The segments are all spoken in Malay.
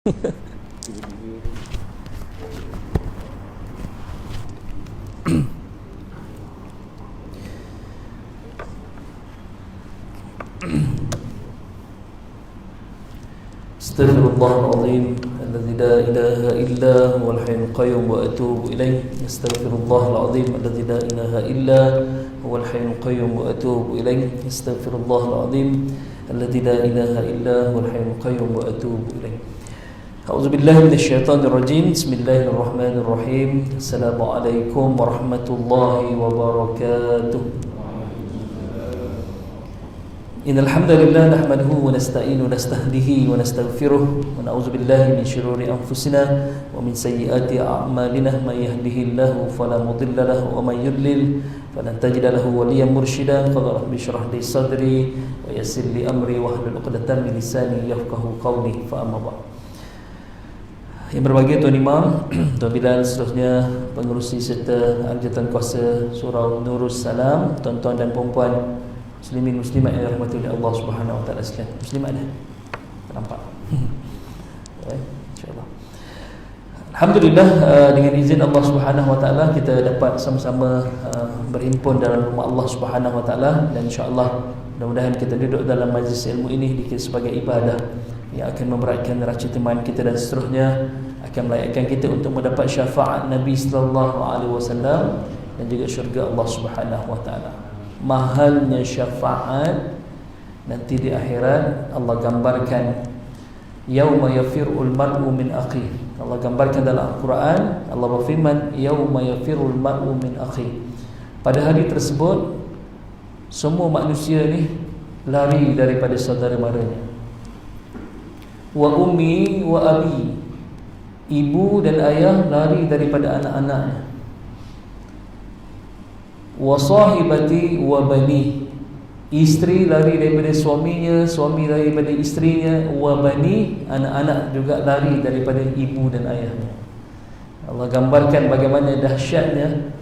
Astaghfirullahaladzim alladzi la ilaha illa huwal hayyul qayyum wa atubu ilaih. Astaghfirullahaladzim alladzi la ilaha illa huwal hayyul qayyum wa atubu ilaih. Astaghfirullahaladzim alladzi la ilaha illa huwal hayyul qayyum wa atubu ilaih. A'udzubillahi minasyaitonir rajim. Bismillahirrahmanirrahim. Assalamualaikum warahmatullahi wabarakatuh. Innal hamdalillah nahmaduhu wa nasta'inu wa nastahdihi wa nastaghfiruh wa na'udzu billahi min shururi anfusina wa min sayyiati a'malina may yahdihillahu fala mudilla lahu wa may yudlil falan tajida lahu waliyyan mursyida. Qala rabbi shrah li sadri wa yassir li amri wahlul 'uqdatam min lisani yafqahu qawli. Fa amma ba'd. Yang berbahagia Tuan Imam, Tuan Bilal, seterusnya pengerusi serta anggota kuasa Surau Nurus Salam, tuan-tuan dan puan-puan muslimin muslimat yang dirahmati oleh Allah Subhanahu wa taala sekalian. Muslimat dah. Tak nampak. Insya-Allah. Alhamdulillah, dengan izin Allah Subhanahu wa taala kita dapat sama-sama berhimpun dalam rumah Allah Subhanahu wa taala, dan insya-Allah mudah-mudahan kita duduk dalam majlis ilmu ini dikira sebagai ibadah yang akan memberatkan neraca timbangan kita, dan seterusnya akan melayakkan kita untuk mendapat syafaat Nabi sallallahu alaihi wasallam dan juga syurga Allah Subhanahu wa taala. Mahalnya syafaat nanti di akhirat. Allah gambarkan yauma yafirul mar'u min akhi. Allah gambarkan dalam Al-Quran, Allah berfirman yauma yafirul mar'u min akhi. Pada hari tersebut semua manusia ni lari daripada saudara maranya. Wa ummi wa abi, ibu dan ayah lari daripada anak-anaknya. Wa sahibati wa bani, isteri lari daripada suaminya, suami lari daripada isterinya. Wa bani, anak-anak juga lari daripada ibu dan ayahnya. Allah gambarkan bagaimana dahsyatnya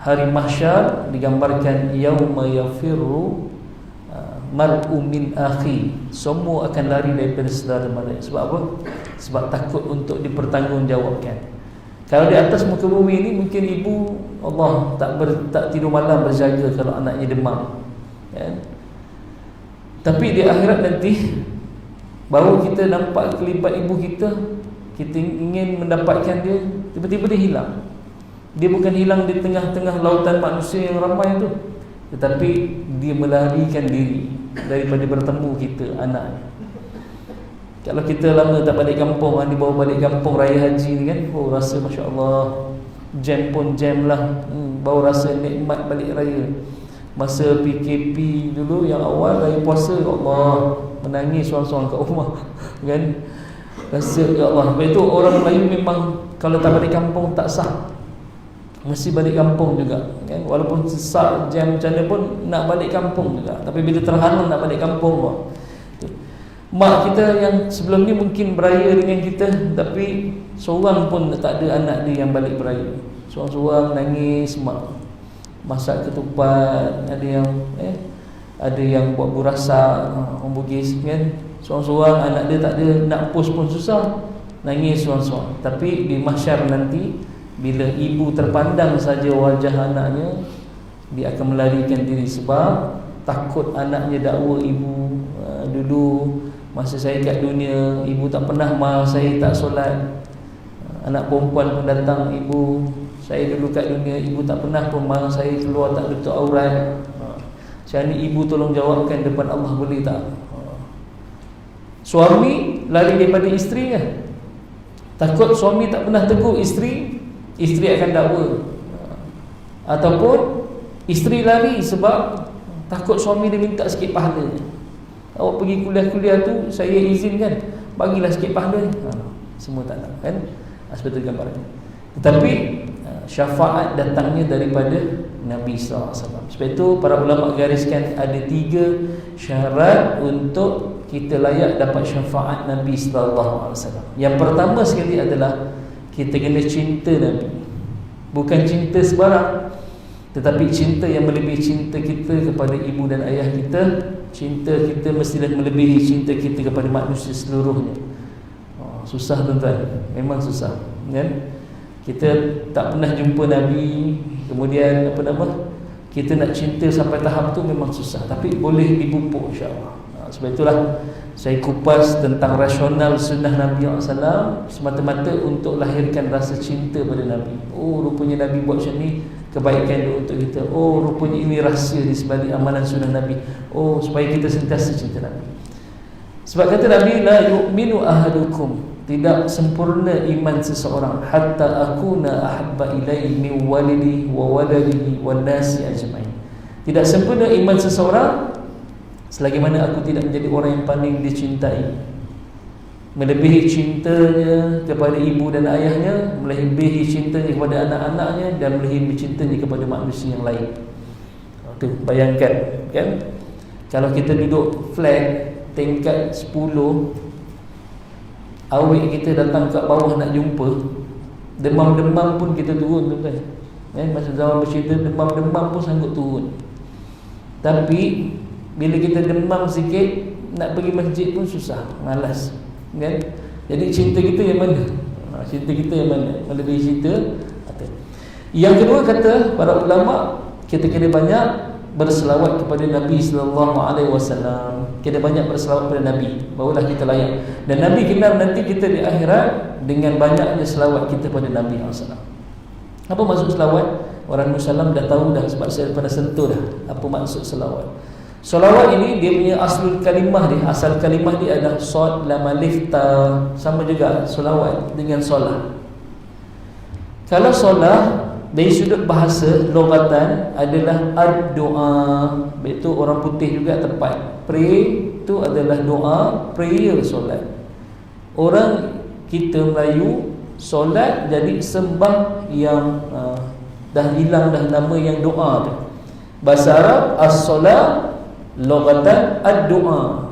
hari mahsyar, digambarkan yauma yafirru mar'u min akhi. Semua akan lari daripada saudara mara. Sebab apa? Sebab takut untuk dipertanggungjawabkan. Kalau di atas muka bumi ini mungkin ibu Allah tak tidur malam berjaga kalau anaknya demam, ya? Tapi di akhirat nanti baru kita nampak kelibat ibu kita, kita ingin mendapatkan dia, tiba-tiba dia hilang. Dia bukan hilang di tengah-tengah lautan manusia yang ramai itu, tetapi dia melarikan diri daripada bertemu kita, anaknya. Kalau kita lama tak balik kampung, dibawa balik kampung raya haji ni kan, rasa Masya Allah, jam pun jam lah, baru rasa nikmat balik raya. Masa PKP dulu yang awal raya puasa, Allah, menangis seorang-seorang kat rumah kan, rasa ya Allah. Sebab itu orang Melayu memang kalau tak balik kampung tak sah, mesti balik kampung juga kan? Walaupun sesak jam macam mana pun nak balik kampung juga. Tapi bila terhalang nak balik kampung, mak kita yang sebelum ni mungkin beraya dengan kita, tapi seorang pun tak ada anak dia yang balik beraya. Seorang-seorang nangis, mak masak ketupat, ada yang buat burasa, orang Bugis kan. Seorang-seorang anak dia tak ada, nak post pun susah, nangis seorang-seorang. Tapi di mahsyar nanti, bila ibu terpandang saja wajah anaknya, dia akan melarikan diri sebab takut anaknya dakwa ibu. Dulu masa saya kat dunia, ibu tak pernah marah saya tak solat. Anak perempuan pun datang, ibu saya dulu kat dunia, ibu tak pernah pun marah saya keluar tak tutup aurat. Macam ni ibu tolong jawabkan depan Allah, boleh tak? Suami lari daripada isterinya, takut suami tak pernah tegur isteri, isteri akan dakwa. Ataupun isteri lari sebab takut suami dia minta sikit pahala. Awak pergi kuliah-kuliah tu, saya izinkan, bagilah sikit pahala. Semua tak nak kan? Seperti gambarannya. Tetapi syafaat datangnya daripada Nabi SAW. Sebab itu para ulama gariskan ada 3 syarat untuk kita layak dapat syafaat Nabi SAW. Yang pertama sekali adalah kita kena cinta Nabi. Bukan cinta sebarang, tetapi cinta yang melebihi cinta kita kepada ibu dan ayah kita. Cinta kita mestilah melebihi cinta kita kepada manusia seluruhnya. susah tuan-tuan, memang susah kan. Kita tak pernah jumpa Nabi, kemudian kita nak cinta sampai tahap tu memang susah, tapi boleh dipupuk insya-Allah. Sebab itulah saya kupas tentang rasional sunnah Nabi SAW semata-mata untuk lahirkan rasa cinta pada Nabi. Oh, rupanya Nabi buat macam ni, kebaikan dia untuk kita. Oh, rupanya ini rahsia di sebalik amalan sunnah Nabi. Oh, supaya kita sentiasa cinta Nabi. Sebab kata Nabi, la yu'minu ahadukum, tidak sempurna iman seseorang hatta akuna ahabba ilaihi min walidi wa waladihi wan nasi ajmain. Tidak sempurna iman seseorang selagi mana aku tidak menjadi orang yang paling dicintai, melebihi cintanya kepada ibu dan ayahnya, melebihi cintanya kepada anak-anaknya, dan melebihi cintanya kepada manusia yang lain. Tu bayangkan kan, kalau kita duduk flat tingkat 10, awek kita datang kat bawah nak jumpa, demam-demam pun kita turun tuan-tuan. Masa zaman bercerita, demam-demam pun sanggup turun. Tapi bila kita demam sikit, nak pergi masjid pun susah, malas kan? Jadi cinta kita yang mana? Cinta kita yang mana? Melebihi cinta. Yang kedua kata para ulama, kita kena banyak berselawat kepada Nabi sallallahu alaihi wasallam. Kita banyak berselawat kepada Nabi, barulah kita layak. Dan Nabi kenal nanti kita di akhirat dengan banyaknya selawat kita pada Nabi sallallahu alaihi wasallam. Apa maksud selawat? Orang Muslim dah tahu dah, sebab saya pernah sentuh dah apa maksud selawat. Selawat ini dia punya asal kalimah dia, asal kalimah dia adalah sad lam alif ta, sama juga selawat dengan solah. Kalau solah dari sudut bahasa logatan adalah ad-doa, iaitu orang putih juga tepat. Pray itu adalah doa, prayer solat. Orang kita Melayu solat jadi sembah yang dah hilang dah nama yang doa tu. Bahasa Arab as-solat, logatan ad-doa,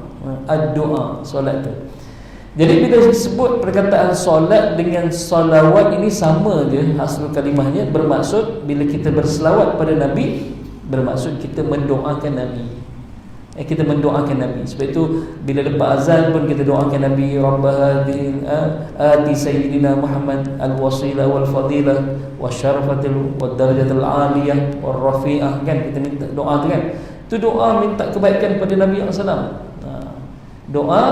ad-doa solat tu. Jadi bila disebut perkataan solat dengan salawat ini sama je asal kalimahnya, bermaksud bila kita berselawat pada Nabi, bermaksud kita mendoakan Nabi. Kita mendoakan Nabi. Sebab itu bila lepas azan pun kita doakan Nabi, Rabbah hadhihi ati sayyidina Muhammad al-wasilah wal fadilah wasyarafatil wad darajatul aliyah war rafi'ah, kan kita minta doa tu kan. Itu doa minta kebaikan pada Nabi SAW. Doa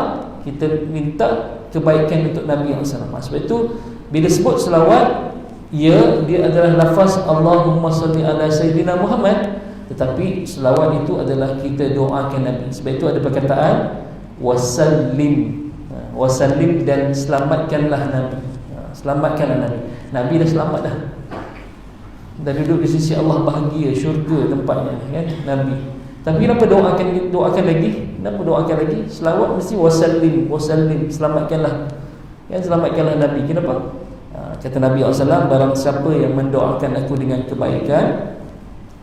kita minta kebaikan untuk Nabi SAW. Sebab itu bila sebut selawat, dia adalah lafaz Allahumma salli ala sayyidina Muhammad, tetapi selawat itu adalah kita doakan Nabi. Sebab itu ada perkataan wasallim, wasallim, dan selamatkanlah Nabi. Selamatkanlah Nabi. Nabi dah selamat dah, dah duduk di sisi Allah, bahagia, syurga tempatnya kan Nabi. Tapi kenapa doakan lagi? Kenapa doakan lagi? Selawat mesti wasallim, wasallim, selamatkanlah, kan, selamatkanlah Nabi. Kenapa? Kata Nabi SAW, barang siapa yang mendoakan aku dengan kebaikan,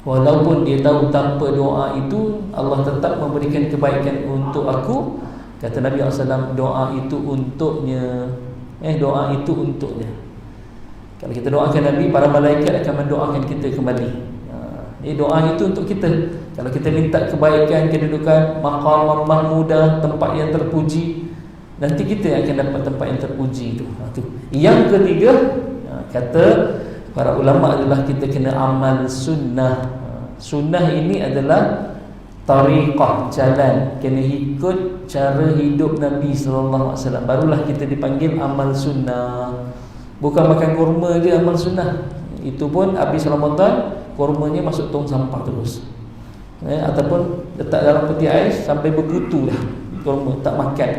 walaupun dia tahu tanpa doa itu Allah tetap memberikan kebaikan untuk aku. Kata Nabi SAW, doa itu untuknya. Doa itu untuknya. Kalau kita doakan Nabi, para malaikat akan mendoakan kita kembali. Doa itu untuk kita. Kalau kita minta kebaikan, kedudukan, maqam mahmudah, tempat yang terpuji, nanti kita akan dapat tempat yang terpuji itu. Yang ketiga, kata para ulama adalah kita kena amal sunnah. Sunnah ini adalah tariqah, jalan, kena ikut cara hidup Nabi SAW. Barulah kita dipanggil amal sunnah. Bukan makan kurma je amal sunnah. Itu pun habis Ramadan, kurmanya masuk tong sampah terus, ataupun letak dalam peti ais sampai berkutu dah kurma, tak makan.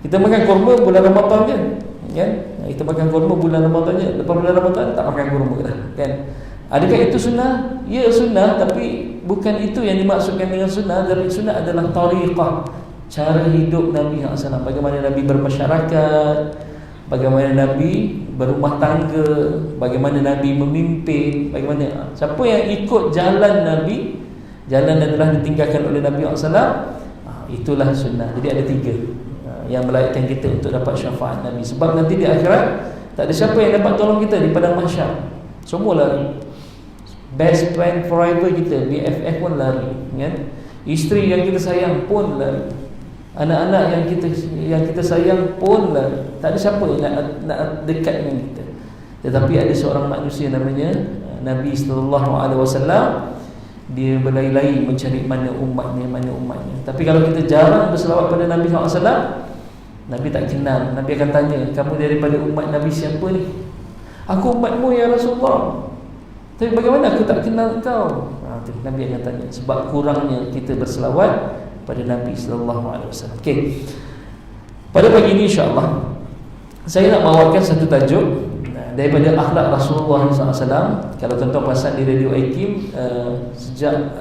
Kita makan kurma bulan Ramadan je kan? Kita makan kurma bulan Ramadan je, lepas bulan Ramadan tak makan kurma dah kan? Adakah itu sunnah? Ya, sunnah, tapi bukan itu yang dimaksudkan dengan sunnah. Dari sunnah adalah tariqah, cara hidup Nabi SAW. Bagaimana Nabi bermasyarakat, bagaimana Nabi berumah tangga, bagaimana Nabi memimpin, bagaimana siapa yang ikut jalan Nabi, jalan yang telah ditinggalkan oleh Nabi SAW, itulah sunnah. Jadi ada tiga yang melayakkan kita untuk dapat syafaat Nabi. Sebab nanti di akhirat tak ada siapa yang dapat tolong kita di padang mahsyar. Semua lari. Best friend forever kita, BFF pun lari kan? Isteri yang kita sayang pun lari. Anak-anak yang kita sayang pun tak ada siapa yang nak dekat dengan kita. Tetapi ada seorang manusia namanya Nabi sallallahu alaihi wasallam, dia berlari-lari mencari mana umatnya. Tapi kalau kita jarang berselawat pada Nabi sallallahu alaihi wasallam, Nabi tak kenal. Nabi akan tanya, kamu daripada umat Nabi siapa ni? Aku umatmu ya Rasulullah. Tapi bagaimana aku tak kenal kau? Nabi akan tanya, sebab kurangnya kita berselawat pada Nabi sallallahu alaihi wasallam. Okey. Pada pagi ini insya-Allah saya nak bawakan satu tajuk daripada akhlak Rasulullah SAW. Kalau tuan-tuan perasan di Radio Aikim sejak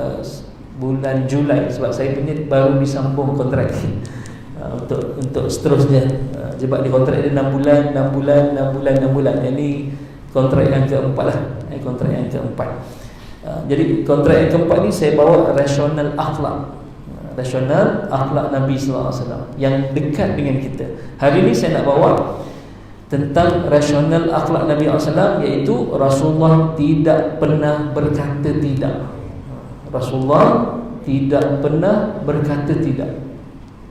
bulan Julai, sebab saya punya baru disambung kontrak untuk seterusnya. Sebab di kontrak dia 6 bulan. Ini kontrak yang keempat lah. Kontrak yang keempat. Jadi kontrak yang keempat ni saya bawa rasional akhlak. Rasional akhlak Nabi SAW yang dekat dengan kita. Hari ini saya nak bawa tentang rasional akhlak Nabi SAW, iaitu Rasulullah tidak pernah berkata tidak. Rasulullah tidak pernah berkata tidak.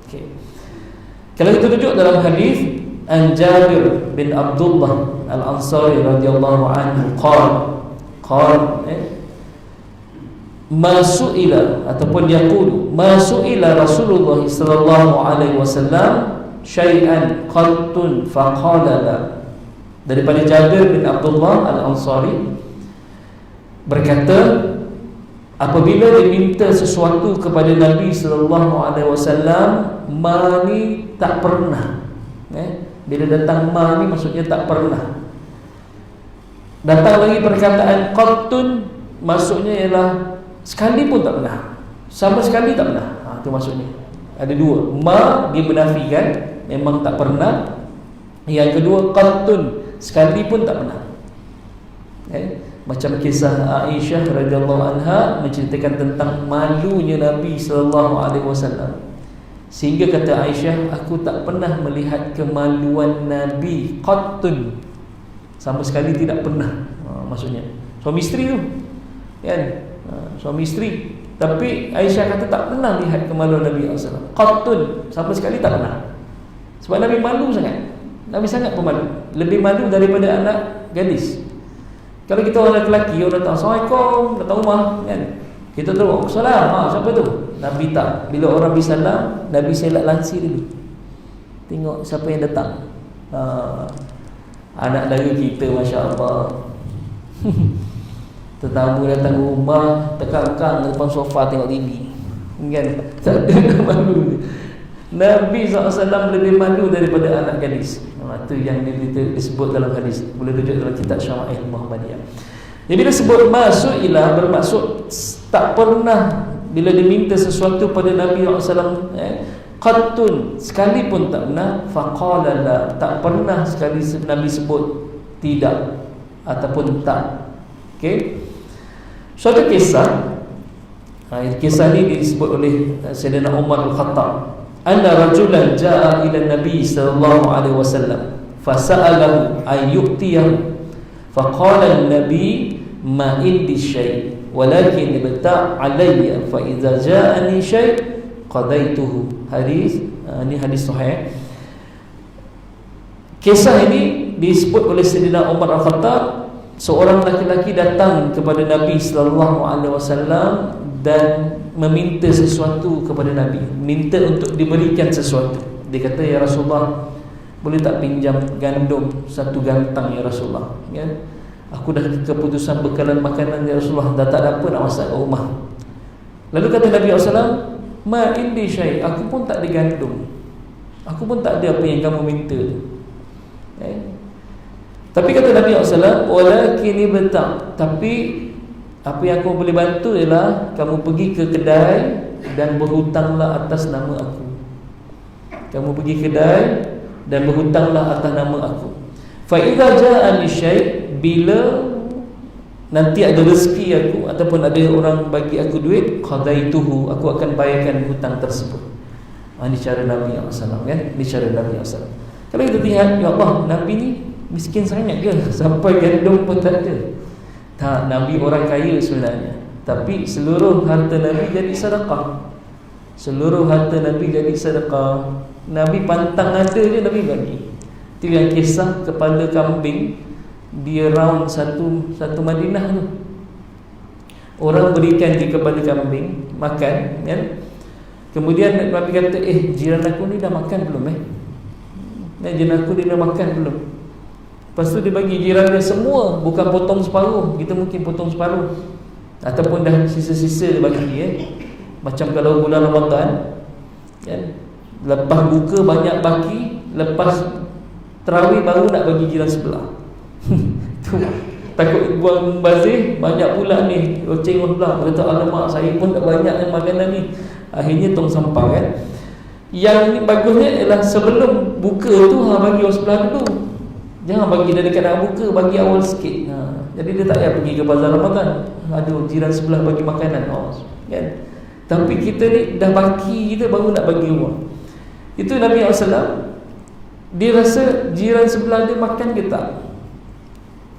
Okay. Kalau kita rujuk dalam hadis an Jabir bin Abdullah Al-Ansari radhiyallahu anhu qala masu'ila ataupun yaqulu masu'ila Rasulullah sallallahu alaihi wasallam syai'an qattun faqala la. Daripada Jabir bin Abdullah Al-Ansari berkata, apabila diminta sesuatu kepada Nabi sallallahu alaihi wasallam, ma ni tak pernah. Bila datang ma ni maksudnya tak pernah. Datang lagi perkataan qattun, maksudnya ialah sekali pun tak pernah, sama sekali tak pernah. Itu maksudnya. Ada dua. Ma dia menafikan, memang tak pernah. Yang kedua qattun, sekali pun tak pernah. Macam kisah Aisyah radhiyallahu anha menceritakan tentang malunya Nabi sallallahu alaihi wasallam, sehingga kata Aisyah, aku tak pernah melihat kemaluan Nabi qattun, sama sekali tidak pernah. Maksudnya suami isteri tu kan, suami isteri. Tapi Aisyah kata tak pernah lihat kemaluan Nabi SAW. Qattun, sama sekali tak pernah. Sebab Nabi malu sangat. Nabi sangat pemalu, lebih malu daripada anak gadis. Kalau kita orang lelaki, orang datang, Assalamualaikum, datang rumah kan, kita terus salam, siapa tu? Nabi tak. Bila orang bersalam, Nabi selak lansi dulu, tengok siapa yang datang. Anak dara kita, Masya Allah. Tetamu datang ke rumah, tekang-tekang depan sofa tengok TV kan, tak ada malu. Nabi SAW lebih malu daripada anak gadis. Itu yang disebut dalam hadis, boleh rujuk dalam kitab Syama'il Muhammadiyah. Jadi bila sebut masu'ilah, bermaksud tak pernah. Bila diminta sesuatu pada Nabi SAW, qattun, sekali pun tak pernah. Faqala la, tak pernah sekali Nabi sebut tidak ataupun tak. Okay. Suatu kisah, kisah ini disebut oleh Sayyidina Umar Al-Khattab. Anna rajulan jaa ila Nabi sallallahu alaihi wasallam fasa'alahu ay yu'tiyahu, faqala an-nabi ma indi syai' walakin ibta' alayya fa idza ja'ani syai' qadaituhu. Hadis ini hadis sahih. Kisah ini disebut oleh Sayyidina Umar Al-Khattab. Seorang lelaki datang kepada Nabi sallallahu alaihi wasallam dan meminta sesuatu kepada Nabi, minta untuk diberikan sesuatu. Dia kata, ya Rasulullah, boleh tak pinjam gandum 1 gantang ya Rasulullah, ya? Aku dah keputusan bekalan makanan ya Rasulullah, dah tak ada apa nak masak kat rumah. Lalu kata Nabi SAW, ma indi syai', aku pun tak ada gandum, aku pun tak ada apa yang kamu minta. Tapi kata Nabi SAW, walakin ibta', tapi apa yang aku boleh bantu ialah kamu pergi ke kedai dan berhutanglah atas nama aku. Kamu pergi kedai dan berhutanglah atas nama aku. Fa idza ja'ani syai', bila nanti ada rezeki aku ataupun ada orang bagi aku duit, qadaituhu, aku akan bayarkan hutang tersebut. Ini cara Nabi SAW kan? Ini cara Nabi SAW. Kalau kita lihat, ya Allah, Nabi ni miskin sangat ke sampai gandum pun tak ada? Tak, Nabi orang kaya sebenarnya, tapi seluruh harta Nabi jadi sedekah. Seluruh harta Nabi jadi sedekah. Nabi pantang ada je Nabi bagi. Itu yang kisah kepala kambing dia round satu Madinah tu. Orang berikan di kepala kambing makan, kan? Kemudian Nabi kata, jiran aku ni dah makan belum jiran aku dia dah makan belum? Lepas tu dia bagi jiran dia semua, bukan potong separuh. Kita mungkin potong separuh, ataupun dah sisa-sisa dia bagi. Macam kalau bulan Ramadan, kan? Lepas buka banyak baki, lepas tarawih baru nak bagi jiran sebelah. Tu takut buang bazir, banyak pula ni loceng pula. Kata alamak, saya pun tak banyak makanan ni. Akhirnya tong sampah, kan? Yang ni bagusnya ialah sebelum buka tu bagi orang sebelah dulu. Jangan bagi dia dekat nak buka, bagi awal sikit. Jadi dia tak payah pergi ke bazar Ramadan. Aduh, jiran sebelah bagi makanan, kan? Tapi kita ni dah baki kita baru nak bagi orang. Itu Nabi SAW, dia rasa jiran sebelah dia makan ke tak?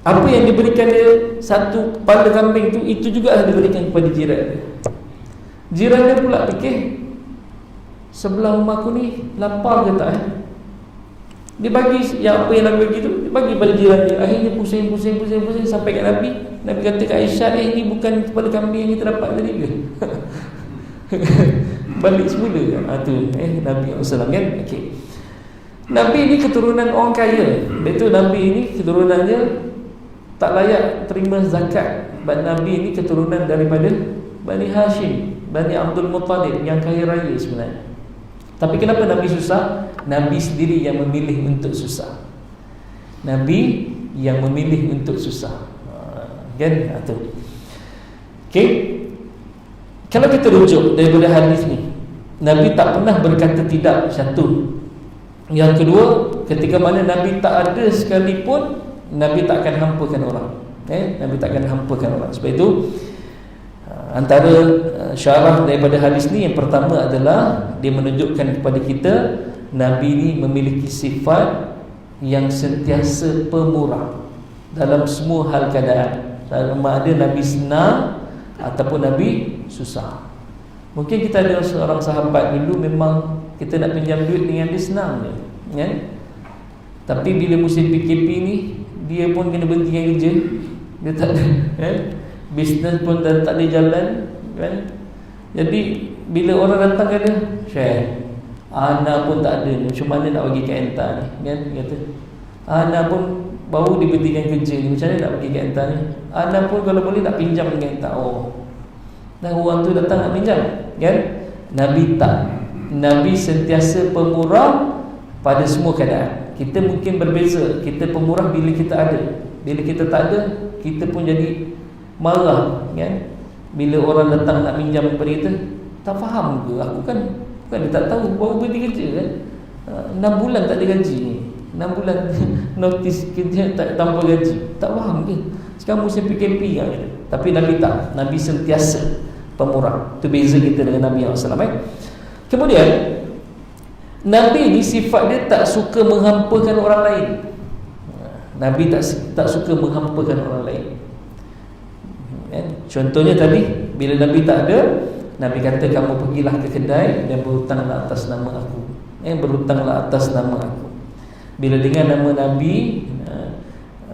Apa yang diberikan dia satu kepala kambing tu, itu juga diberikan kepada jiran dia. Jiran dia pula fikir, sebelah rumah aku ni lapar ke tak? Dia bagi yang apa yang Nabi bagi tu, dia bagi pada jiran dia. Akhirnya pusing sampai kat Nabi. Nabi kata kat Aisyah, ini bukan kepala kambing yang kita dapat tadi ke? Balik semula. Tu Nabi SAW, kan? Okay. Nabi ni keturunan orang kaya. Betul, Nabi ni keturunannya tak layak terima zakat. Nabi ni keturunan daripada Bani Hashim, Bani Abdul Muttalib, yang kaya raya sebenarnya. Tapi kenapa Nabi susah? Nabi sendiri yang memilih untuk susah. Nabi yang memilih untuk susah. Kan? Tu. Okay. Kalau kita rujuk daripada hadis ni, Nabi tak pernah berkata tidak, satu. Yang kedua, ketika mana Nabi tak ada sekalipun, Nabi tak akan hampakan orang. Nabi tak akan hampakan orang. Sebab itu antara syarah daripada hadis ni, yang pertama adalah dia menunjukkan kepada kita Nabi ni memiliki sifat yang sentiasa pemurah dalam semua hal keadaan. Sama ada Nabi senang ataupun Nabi susah. Mungkin kita ada seorang sahabat dulu memang kita nak pinjam duit dengan dia senang je, kan? Tapi bila musim PKP ni, dia pun kena berhentikan kerja. Dia tak ada, kan? Bisnes pun dah tak ada jalan, kan? Jadi bila orang datang kata, "Syekh, ana pun tak ada, macam mana nak bagi kat entah ni?" Kan? Kata, "Ana pun baru diberhentikan kerja ni, macam mana nak bagi kat entah ni? Ana pun kalau boleh nak pinjam dengan entah." Dan orang tu datang nak pinjam, kan? Nabi tak. Nabi sentiasa pemurah pada semua keadaan. Kita mungkin berbeza. Kita pemurah bila kita ada. Bila kita tak ada, kita pun jadi marah, kan? Bila orang datang nak pinjam kepada kita, tak faham ke? Aku kan dia tak tahu, baru berhenti kerja, kan? 6 bulan tak ada gaji, 6 bulan notis kerja tak tanpa gaji. Tak faham ke? Sekarang musim PKP, kan? Tapi Nabi tak. Nabi sentiasa pemurah. Itu beza kita dengan Nabi SAW. Kemudian Nabi ni sifat dia tak suka menghampakan orang lain. Nabi tak suka menghampakan orang lain. Contohnya tadi, bila Nabi tak ada, Nabi kata, kamu pergilah ke kedai dan berhutanglah atas nama aku. Berhutanglah atas nama aku. Bila dengan nama Nabi,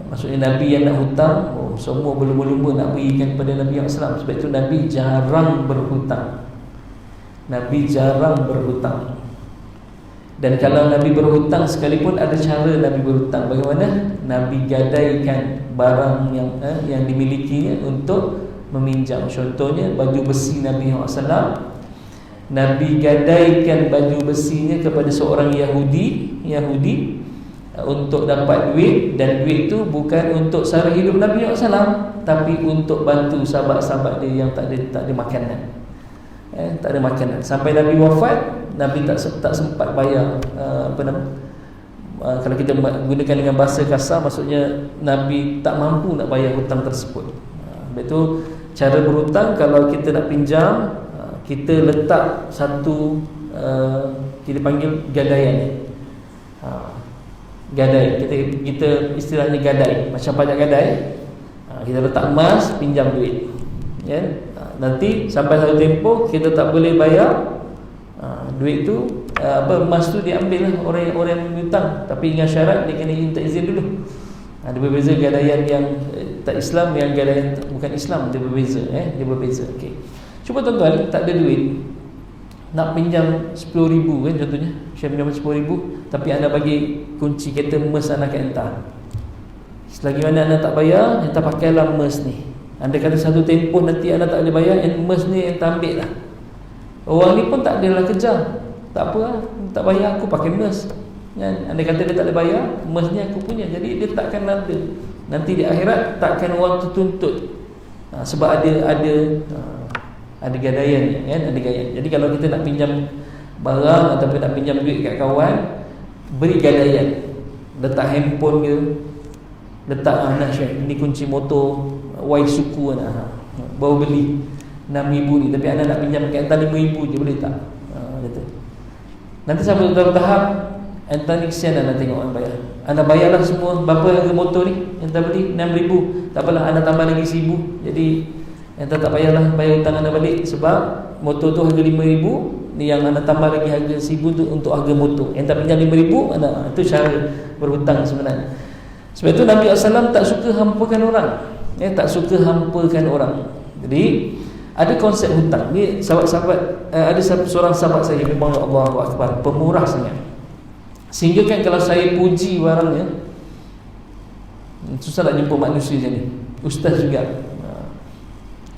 maksudnya Nabi yang nak hutang, semua berlumba-lumba nak berikan kepada Nabi SAW. Sebab itu Nabi jarang berhutang. Nabi jarang berhutang. Dan kalau Nabi berhutang sekalipun, ada cara Nabi berhutang. Bagaimana? Nabi gadaikan barang yang dimilikinya untuk meminjam. Contohnya baju besi Nabi SAW. Nabi gadaikan baju besinya kepada seorang Yahudi untuk dapat duit. Dan duit itu bukan untuk sara hidup Nabi SAW, tapi untuk bantu sahabat-sahabat dia yang tak ada makanan. Tak ada makanan. Sampai Nabi wafat, Nabi tak sempat bayar kalau kita gunakan dengan bahasa kasar, maksudnya Nabi tak mampu nak bayar hutang tersebut. Betul. Cara berhutang, kalau kita nak pinjam, kita letak satu, kita panggil gadaian. Gadai, kita istilahnya gadai, macam pajak gadai. Kita letak emas, pinjam duit, ya? Nanti sampai satu tempoh kita tak boleh bayar, Duit tu emas tu diambil lah orang yang hutang, tapi dengan syarat dia kena minta izin dulu. Ada berbeza gadaian yang tak Islam dengan gadaian bukan Islam, dia berbeza dia berbeza. Okey. Cuba tuan-tuan tak ada duit, nak pinjam 10,000 kan contohnya, saya pinjam 10,000 tapi anda bagi kunci kereta MERS anda kat hantar. Selagi mana anda tak bayar, anda pakailah MERS ni. Anda kata satu tempoh nanti anda tak boleh bayar, MERS ni anda ambil lah. Orang ni pun tak adalah kejar, tak apa lah, tak bayar aku pakai MERS kan? Anda kata dia tak boleh bayar, MERS ni aku punya. Jadi dia takkan ada, nanti di akhirat takkan orang tu tuntut sebab ada gadaian kan, ada gadaian. Jadi kalau kita nak pinjam barang ataupun nak pinjam duit kat kawan, beri gadaian, letak handphone dia, letak nak share ni kunci motor Y suku anak baru beli 6,000 ni, tapi anda nak pinjam kat hantar 5,000 je, boleh tak? Kata. Nanti sampai tahap hantar ni kesian anda tengok anda bayar. Anda bayarlah semua, berapa harga motor ni yang anda beli? 6,000. Tak apalah, anda tambah lagi 1,000. Jadi anda tak payahlah bayar hutang anda balik, sebab motor tu harga 5,000, ni yang anda tambah lagi harga 1,000 tu untuk harga motor. Yang tak pinjam 5,000, itu cara berhutang sebenarnya. Sebab itu Nabi SAW tak suka hampakan orang, tak suka hampakan orang. Jadi ada konsep hutang ni, sahabat-sahabat, ada seorang sahabat saya memang Allahu Akbar, pemurah sangat, sehingga kan kalau saya puji barangnya, susah nak jumpa manusia macam ni. Ustaz juga,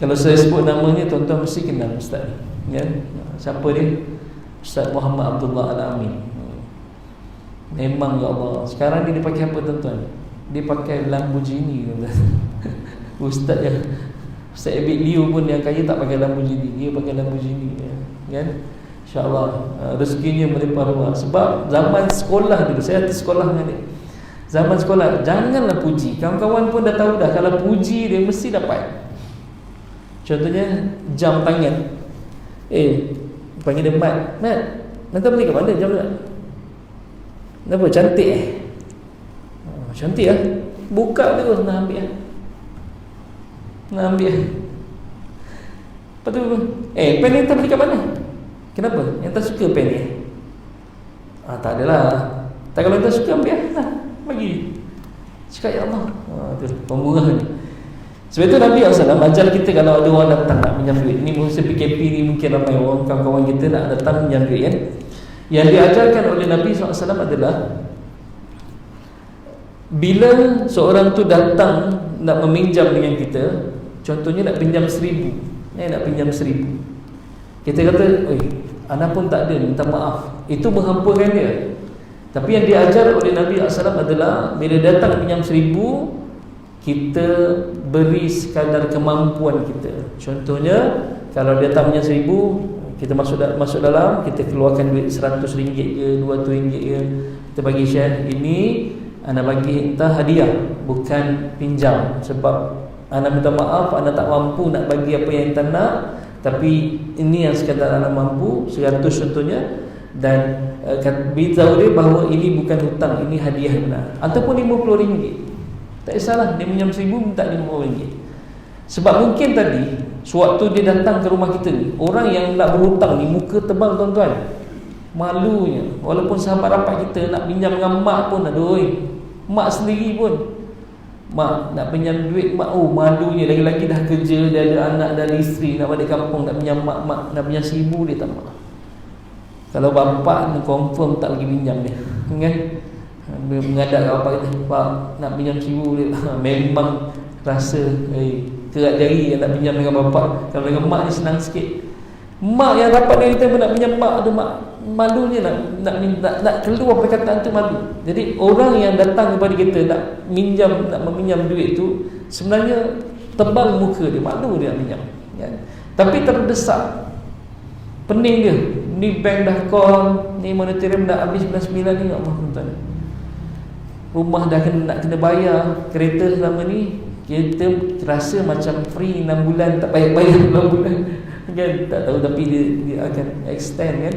kalau saya sebut namanya, tuan-tuan mesti kenal ustaz ni kan? Siapa dia? Ustaz Muhammad Abdullah Al-Amin. Memang ya Allah, sekarang dia pakai apa tuan-tuan? Dia pakai Lamborghini Ustaz Abid Liu pun yang kaya tak pakai Lamborghini, dia pakai Lamborghini kan? InsyaAllah rezekinya melimpah ruah. Sebab zaman sekolah dulu, saya hati sekolah dengan dia, zaman sekolah, janganlah puji. Kawan-kawan pun dah tahu dah, kalau puji dia mesti dapat. Contohnya jam tangan, panggil dia Mat, nanti beli kat mana jam tu? Kenapa? Cantik cantik lah. Buka terus nak ambil Lepas tu pen ni tak beli kat mana? Kenapa? Yang tak suka pen ni? Tak adalah. Tak, kalau tak suka ambil lah, bagi. Cakap ya Allah, tu pemurah ni. Sebab itu Nabi SAW ajar kita, kalau ada orang datang nak pinjam duit, ni masa PKP ni mungkin ramai orang, kawan-kawan kita nak datang pinjam duit kan. Yang diajarkan oleh Nabi SAW adalah, bila seorang tu datang nak meminjam dengan kita, contohnya nak pinjam 1,000, nak pinjam 1,000, kita kata, oi, anak pun tak ada, minta maaf, itu menghampakan dia. Tapi yang diajar oleh Nabi SAW adalah, bila datang pinjam 1,000, kita beri sekadar kemampuan kita. Contohnya, kalau dia datang pinjam 1,000, kita masuk dalam, kita keluarkan duit RM100 ke, RM200 ke, kita bagi Syekh, ini anda bagi entah hadiah, bukan pinjam. Sebab anda minta maaf, anda tak mampu nak bagi apa yang anda nak, tapi ini yang sekadar anda mampu, 100 contohnya, dan beritahu dia bahawa ini bukan hutang, ini hadiah benar. Ataupun RM50, tak kisahlah, dia pinjam 1,000, minta RM50. Sebab mungkin tadi sewaktu dia datang ke rumah kita ni, orang yang nak berhutang ni muka tebal tuan-tuan, malunya. Walaupun sahabat rapat kita nak pinjam dengan mak pun, aduh, mak sendiri pun, mak nak pinjam duit, mak malunya. Lagi-lagi dah kerja, dia ada anak, dah ada isteri, nak balik kampung, nak pinjam mak nak pinjam 1,000, dia tak maaf. Kalau bapak confirm tak lagi pinjam dia kan, mengadap kat bapak kata, pak nak pinjam 1,000 dia, memang rasa kerat jari yang nak pinjam dengan bapak. Kalau dengan mak ni senang sikit. Mak yang rapat dengan kita pun nak pinjam, mak ada mak malunya nak keluar perkataan tu, malu. Jadi orang yang datang kepada kita nak meminjam duit tu, sebenarnya tebal muka dia, malu dia nak pinjam kan? Tapi terdesak, pening dia, ni bank dah call, ni monetorium dah habis bulan 9 ni, Allah tuan-tuan, rumah dah nak kena bayar, kereta selama ni kita rasa macam free 6 bulan, tak payah bayar 6 bulan kan, tak tahu, tapi dia akan extend kan.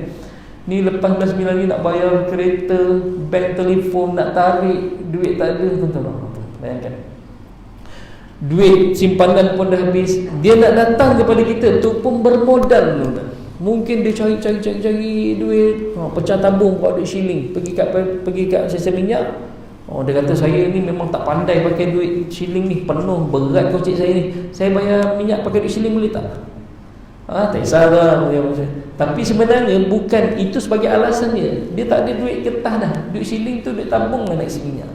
Ni lepas bulan 9 ni nak bayar kereta, bank telefon, nak tarik duit tak ada tuan-tuan. Bayangkan, duit simpanan pun dah habis, dia nak datang kepada kita tu pun bermodal tuan-tuan. Mungkin dia cari duit, pecah tabung buat duit shilling, pergi kat sesi minyak. Dia kata saya ni memang tak pandai pakai duit shilling ni, penuh berat kocik saya ni. Saya bayar minyak pakai duit shilling boleh tak? Tak kisahlah. Tapi sebenarnya bukan itu sebagai alasannya. Dia tak ada duit getah dah. Duit shilling tu duit tabung nak isi minyak.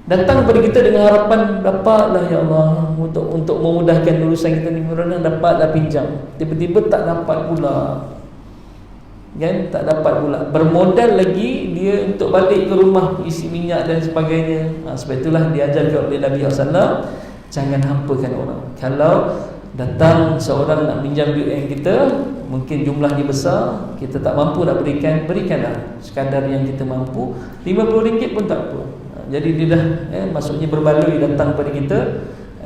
Datang kepada kita dengan harapan dapatlah ya Allah untuk memudahkan urusan kita ni, mudah-mudahan dapatlah pinjam. Tiba-tiba tak dapat pula. Kan, tak dapat pula. Bermodal lagi dia untuk balik ke rumah isi minyak dan sebagainya. Sebab itulah diajarkan oleh Nabi SAW, jangan hampakan orang. Kalau datang seorang nak pinjam duit yang kita, mungkin jumlahnya besar, kita tak mampu nak berikanlah sekadar yang kita mampu. RM50 pun tak apa. Jadi dia dah maksudnya berbaloi datang pada kita.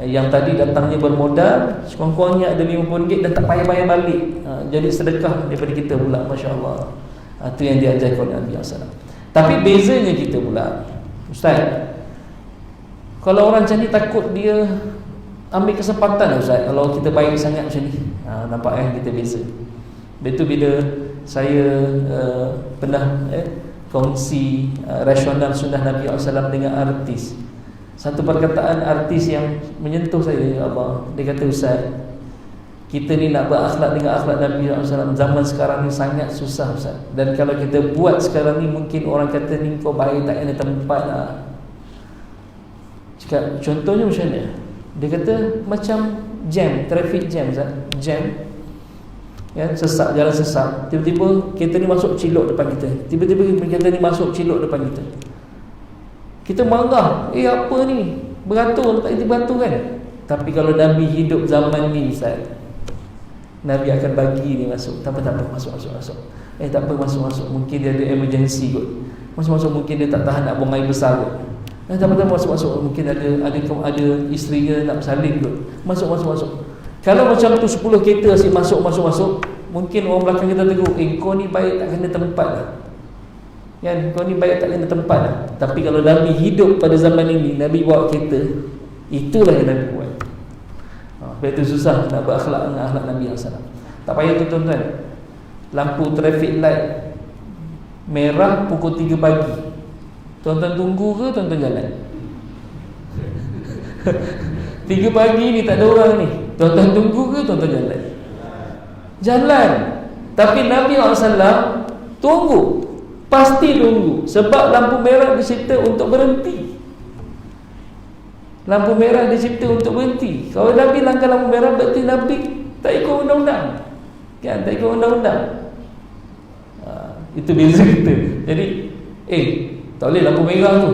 Yang tadi datangnya bermodal, sekurang-kurangnya ada RM50 dan tak payah bayar balik. Jadi sedekah daripada kita pula, Masya Allah. Itu yang diajarkan oleh Nabi SAW. Tapi bezanya kita pula, Ustaz, kalau orang macam ni takut dia ambil kesempatan, Ustaz, kalau kita baik sangat macam ni. Nampak kita beza. Itu bila saya pernah kongsi rasional sunnah Nabi SAW dengan artis. Satu perkataan artis yang menyentuh saya, ya Allah. Dia kata, Ustaz, kita ni nak berakhlak dengan akhlak Nabi SAW zaman sekarang ni sangat susah, Ustaz. Dan kalau kita buat sekarang ni, mungkin orang kata ni kau baik tak kena tempat lah. Cakap, contohnya macam mana? Dia kata macam jam, traffic jam, Ustaz. Jam, sesak, jalan sesak. Tiba-tiba kereta ni masuk cilok depan kita. Tiba-tiba kereta ni masuk cilok depan kita. Kita marah, apa ni? Beratur, tak ada beratur kan? Tapi kalau Nabi hidup zaman ni, Ustaz, Nabi akan bagi ni masuk. Tak apa, masuk. Tak apa, masuk. Mungkin dia ada emergency kot. Masuk, mungkin dia tak tahan nak buang air besar kot. Tak apa, masuk. Mungkin ada isterinya nak bersalin kot. Masuk. Kalau macam tu 10 kereta asyik masuk, mungkin orang belakang kita tegur, kau ni baik tak kena tempat lah. Kan, kau ni baik tak kena tempat lah. Tapi kalau Nabi hidup pada zaman ini, Nabi bawa kereta, itulah yang Nabi buat. Sebab itu susah nak berakhlak dengan akhlak Nabi SAW. Tak payah tu tuan-tuan, lampu traffic light merah pukul 3 pagi, tuan-tuan tunggu ke tuan-tuan jalan? 3 pagi ni tak ada orang ni, tuan-tuan tunggu ke tuan-tuan jalan? Jalan. Tapi Nabi SAW tunggu, pasti tunggu. Sebab lampu merah dicipta untuk berhenti. Lampu merah dicipta untuk berhenti. Kalau Nabi langgar lampu merah, berarti Nabi tak ikut undang-undang. Kan, tak ikut undang-undang. Itu beza kita. Jadi tak boleh lampu merah tu,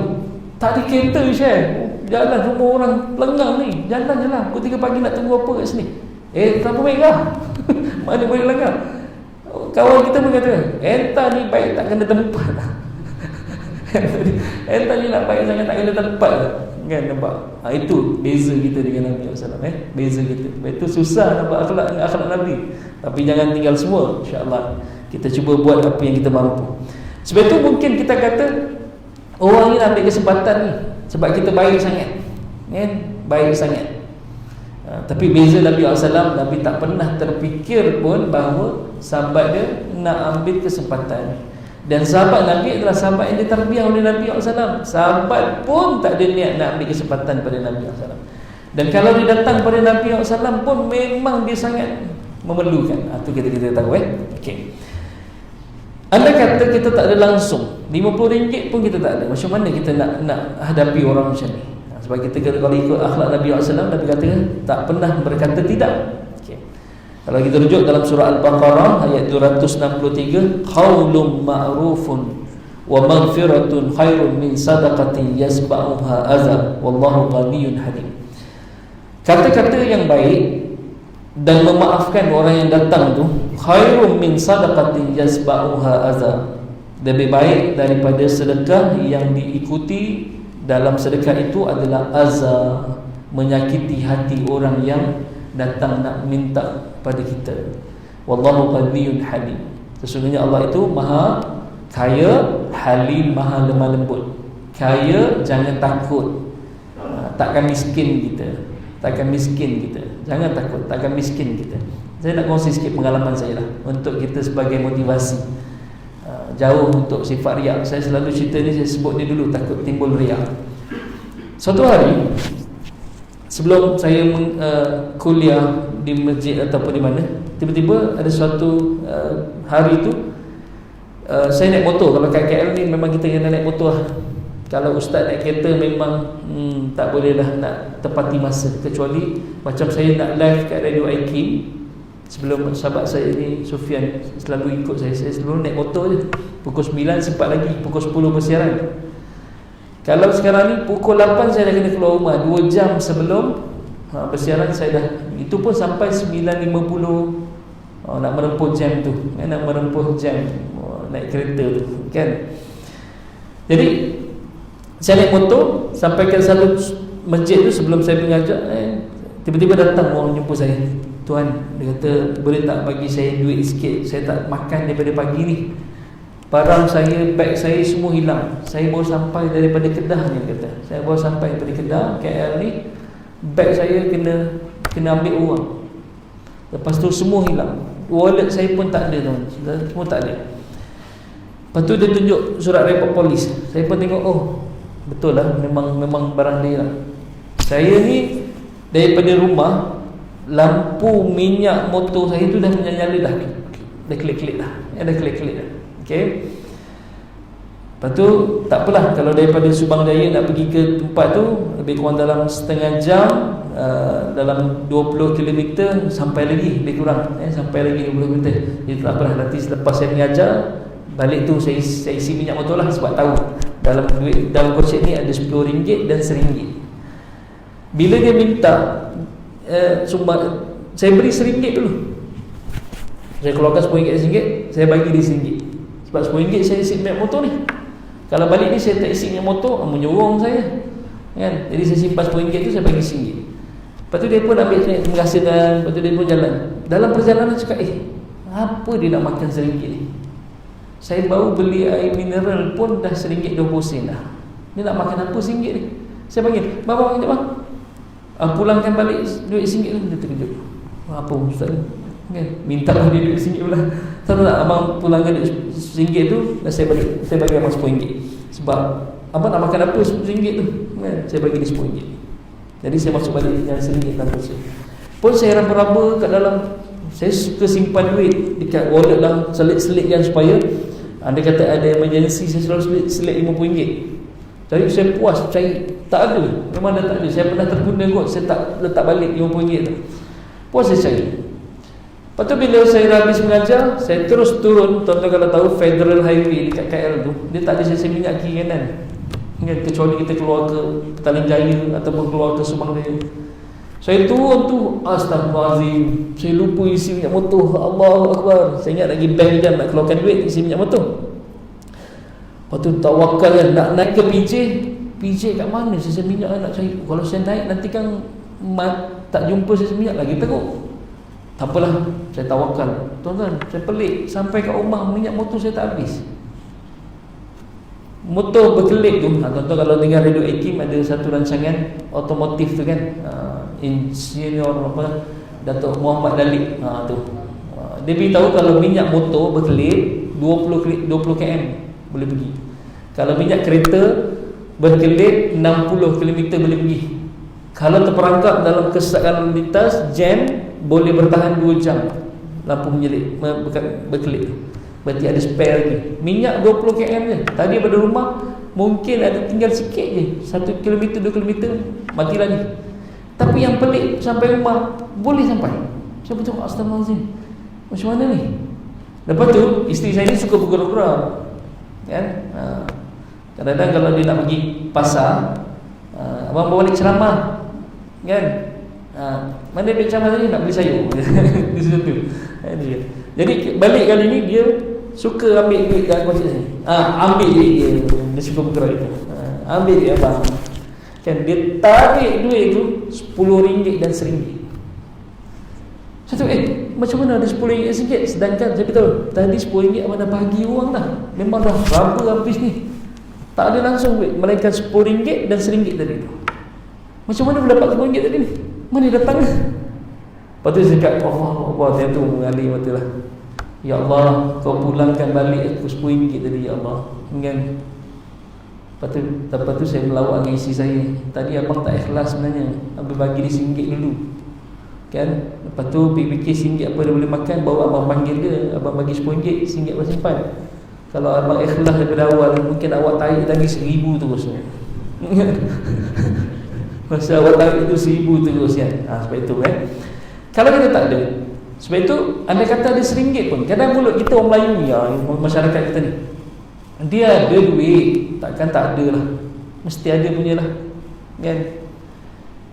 tak ada kereta, Syekh. Jalan semua orang lengang ni. Jalan je lah, pukul 3 pagi nak tunggu apa kat sini? Lampu merah. Mana boleh langgar? Kawan kita pun kata, entah ni baik tak kena tempat lah. Entah ni nak baik sangat tak kena tempat lah. Kan, nampak? Itu beza kita dengan Nabi SAW. Beza kita. Itu susah nak berakhlak dengan akhlak Nabi. Tapi jangan tinggal semua, insyaAllah. Kita cuba buat apa yang kita mampu. Sebab itu mungkin kita kata, orang ni nak ambil kesempatan ni sebab kita baik sangat. Baik sangat. Tapi beza Nabi SAW, Nabi tak pernah terfikir pun bahawa sahabat dia nak ambil kesempatan. Dan sahabat Nabi adalah sahabat yang ditarbiyah oleh Nabi SAW. Sahabat pun tak ada niat nak ambil kesempatan pada Nabi SAW. Dan kalau dia datang pada Nabi SAW pun memang dia sangat memerlukan. Itu kita tahu. Okay. Anda kata kita tak ada langsung RM50 pun kita tak ada. Macam mana kita nak hadapi orang macam ni? Sebab kita kalau ikut akhlak Nabi SAW, Nabi kata tak pernah berkata tidak. Okay. Kalau kita rujuk dalam surah Al-Baqarah ayat 263, qaulun ma'rufun wa maghfiratun khairun min sadaqatin yasba'uha adza wallahu ghaniyyun halim. Kata-kata yang baik dan memaafkan orang yang datang tu khairun min sadaqatin yasba'uha adza, lebih baik daripada sedekah yang diikuti dalam sedekah itu adalah azza, menyakiti hati orang yang datang nak minta pada kita. Wallahu ghaniyyun halim. Sesungguhnya Allah itu maha kaya, halim, maha lemah lembut. Kaya, jangan takut, takkan miskin kita. Takkan miskin kita. Jangan takut, takkan miskin kita. Saya nak kongsi sikit pengalaman saya lah, untuk kita sebagai motivasi. Jauh untuk sifat riak. Saya selalu cerita ni, saya sebut ni dulu, takut timbul riak. Suatu hari sebelum saya kuliah di masjid ataupun di mana, tiba-tiba ada suatu hari tu saya naik motor. Kalau kat KL ni memang kita kena naik motor lah. Kalau ustaz naik kereta memang tak boleh lah nak tepati masa. Kecuali macam saya nak live kat Radio IKIM, sebelum sahabat saya ni Sufian selalu ikut saya selalu naik motor je. Pukul 9 sempat lagi, pukul 10 bersiaran. Kalau sekarang ni pukul 8 saya dah kena keluar rumah, 2 jam sebelum bersiaran saya dah. Itu pun sampai 9.50 nak menempuh jam tu, nak menempuh jam naik kereta tu kan. Jadi saya naik motor sampai ke satu masjid tu sebelum saya mengajar, tiba-tiba datang orang jumpa saya. Tuan, dia kata, boleh tak bagi saya duit sikit, saya tak makan daripada pagi ni. Barang saya, beg saya semua hilang. Saya baru sampai daripada Kedah ni, kata. Saya baru sampai daripada Kedah, KL ni. Beg saya kena ambil orang. Lepas tu semua hilang. Wallet saya pun tak ada, tuan. Semua tak ada. Lepas tu dia tunjuk surat report polis. Saya pun tengok, oh, betul lah, memang barang dia lah. Saya ni daripada rumah, lampu minyak motor saya tu dah menyala dah. Dah klik-klik dah. Dah klik-klik dah. Okey. Lepas tu tak apalah, kalau daripada Subang Jaya nak pergi ke tempat tu lebih kurang dalam setengah jam, dalam 20 km sampai lagi, lebih kurang sampai lagi 20 km. Jadi tak apalah, nanti selepas saya mengajar balik tu saya isi minyak motor lah, sebab tahu dalam duit dalam kocek ni ada RM10 dan RM1. Bila dia minta sumbang, saya beri RM1 dulu. Saya keluarkan RM10 dan RM1, saya bagi dia RM1. Sebab RM10 saya isi minyak motor ni. Kalau balik ni saya tak isi minyak motor, menyurung saya kan. Jadi saya simpan RM10 tu, saya bagi RM1. Lepas tu dia pun ambil, terima kasih, dan lepas tu dia pun jalan. Dalam perjalanan cakap, apa dia nak makan RM1 ni? Saya baru beli air mineral pun dah RM1.20 dah. Dia nak makan apa RM1 ni? Saya panggil, bang, pulangkan balik duit RM1 tu. Dia terkejut, apa ustaz ni? Kan? Minta lah dia duit RM1 pula. Tahu tak, abang pulangkan duit RM1 tu, dan saya bagi abang RM10. Sebab abang nak makan apa RM1 tu kan? Saya bagi dia RM10. Jadi saya masuk balik dengan RM1 dalam kocek. Pun saya raba-raba kat dalam. Saya suka simpan duit dekat wallet lah, selit-selitkan supaya dia kata ada emergency, saya selalu selit RM50. Jadi saya puas cari, tak ada, memang dah tak ada. Saya pernah terguna kot, saya tak letak balik RM50 tu. Puas saya cari. Lepas tu bila saya dah habis mengajar, saya terus turun. Tuan-tuan kalau tahu Federal Highway dekat KL tu, dia tak ada sesi minyak kiri kanan, kecuali kita keluar ke Petaling Jaya ataupun keluar ke Subang Jaya. Saya turun tu, astagfirullahaladzim, saya lupa isi minyak motor. Allahu Akbar. Saya ingat lagi bank jam nak keluarkan duit isi minyak motor. Lepas tu tawakal kan, nak naik ke PJ kat mana sisa minyak nak cari. Kalau saya naik nanti kan tak jumpa sisa minyak lagi, teruk. Tak apalah, saya tawakal. Tuan-tuan, saya pelik, sampai kat rumah minyak motor saya tak habis. Motor berkelip tu, tuan-tuan kalau dengar Radio IKIM ada satu rancangan otomotif tu kan, Insinyur apa, Datuk Muhammad Dalik tu. Dia beritahu kalau minyak motor berkelip 20 km boleh pergi. Kalau minyak kereta berkelip 60 km boleh pergi. Kalau terperangkap dalam kesesakan lalu lintas, jam, boleh bertahan 2 jam lampu menyelip berkelip. Berarti ada spare lagi. Minyak 20 km je. Tadi pada rumah mungkin ada tinggal sikit je, 1 km 2 km mati lagi. Tapi yang pelik, sampai rumah boleh sampai. Saya betul, astagfirullahaladzim, macam mana ni? Lepas tu isteri saya ni suka bergurau-gurau kan. Kadang-kadang kalau dia nak pergi pasar, abang bawa balik ceramah kan. Mana duit ceramah tadi, nak beli sayur di situ. Jadi balik kali ni dia suka ambil duit dalam kocek saya. Ambil duit dia. Dia suka bergerak itu. Ambil duit abang. Kan dia tarik duit tu RM10 dan RM1. Saya tu macam mana ada RM10 dan RM1? Sedangkan saya beritahu, tadi RM10 abang dah bagi orang dah. Memang dah raba habis ni. Tak ada langsung duit, melainkan RM10 dan RM1 tadi tu. Macam mana boleh dapat RM10 tadi ni? Mana datang? Lepas tu dia cakap, Allah, dia tu mengalir mata lah. Ya Allah, kau pulangkan balik aku RM10 tadi, ya Allah. Kan? Lepas tu saya melawak dengan isteri saya. Tadi abang tak ikhlas sebenarnya, abang bagi dia RM1 dulu. Kan? Lepas tu fikir RM1 apa dia boleh makan, baru abang panggil dia, abang bagi RM10, RM1 abang simpan. Kalau abang ikhlas daripada awal, mungkin awak tarik lagi RM1,000 terus. Masa awak tarik itu RM1,000 terus kan. Sebab itu kan. Kalau kita tak ada, sebab itu anda kata ada RM1 pun, kadang mulut kita orang Melayu ni, masyarakat kita ni, dia ada duit, takkan tak ada lah, mesti ada punya lah kan.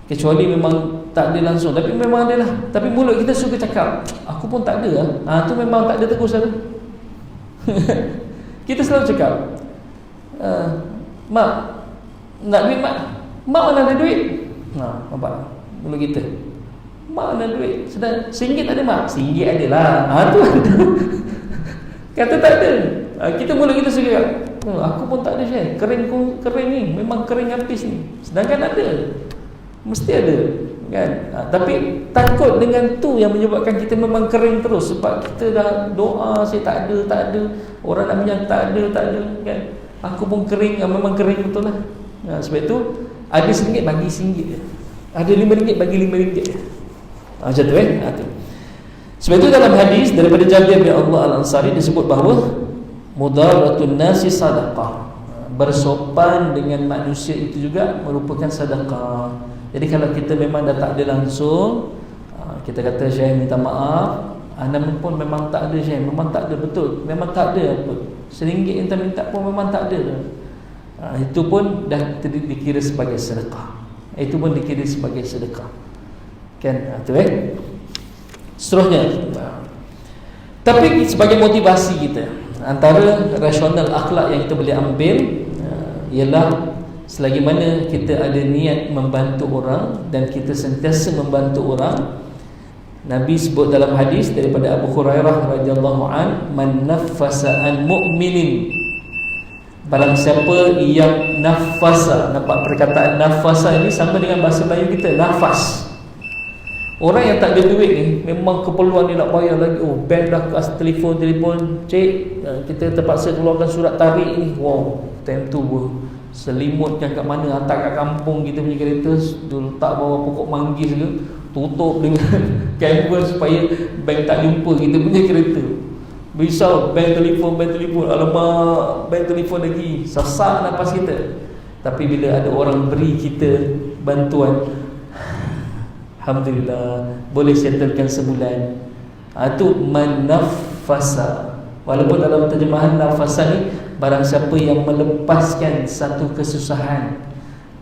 Kecuali memang tak ada langsung, tapi memang ada lah. Tapi mulut kita suka cakap, aku pun tak ada lah. Tu memang tak ada terus ada. Kita selalu cakap, mak, nak duit mak? Mak mana ada duit? Nampak mulut kita, mak mana duit? Sedang RM1 tak ada mak? RM1 ada lah. Tu ada. Kata tak ada. Kita mulut kita suka, aku pun tak ada Syekh, kering ni, memang kering habis ni. Sedangkan ada, mesti ada kan. Tapi takut dengan tu yang menyebabkan kita memang kering terus. Sebab kita dah doa, saya tak ada. Orang nak minyak tak ada kan. Aku pun kering, memang kering betul lah. Sebab itu ada RM1 bagi RM1 je. Ada RM5 bagi RM5 je. Macam tu tu. Sebab itu dalam hadis daripada Jabir bin Allah Al-Ansari disebut bahawa mudaratun nasi sadaqah, bersopan dengan manusia itu juga merupakan sedekah. Jadi kalau kita memang dah tak ada langsung, kita kata Syekh minta maaf, anda pun memang tak ada Syekh, memang tak ada, betul, memang tak ada apa, RM1 yang minta pun memang tak ada. Itu pun dah dikira sebagai sedekah. Itu pun dikira sebagai sedekah. Kan? Itu seterusnya. Tapi sebagai motivasi kita, antara rasional akhlak yang kita boleh ambil ialah selagi mana kita ada niat membantu orang dan kita sentiasa membantu orang. Nabi sebut dalam hadis daripada Abu Hurairah radhiyallahu an, man naffasa an mu'minin, barang siapa yang nafasa. Nampak perkataan nafasa ini sama dengan bahasa Melayu kita, nafas. Orang yang tak ada duit ni, memang keperluan dia nak bayar lagi. Bank dah kas telefon, cik, kita terpaksa keluarkan surat tarik ni. Time tu selimutkan kat mana, hantar kat kampung kita punya kereta, letak bawah pokok manggis ke, tutup dengan canvas supaya bank tak jumpa kita punya kereta. Risau, bank telefon, alamak, bank telefon lagi, sesak nafas kita. Tapi bila ada orang beri kita bantuan, alhamdulillah, boleh settlekan sebulan. Itu manafasa. Walaupun dalam terjemahan nafasa ni, barang siapa yang melepaskan satu kesusahan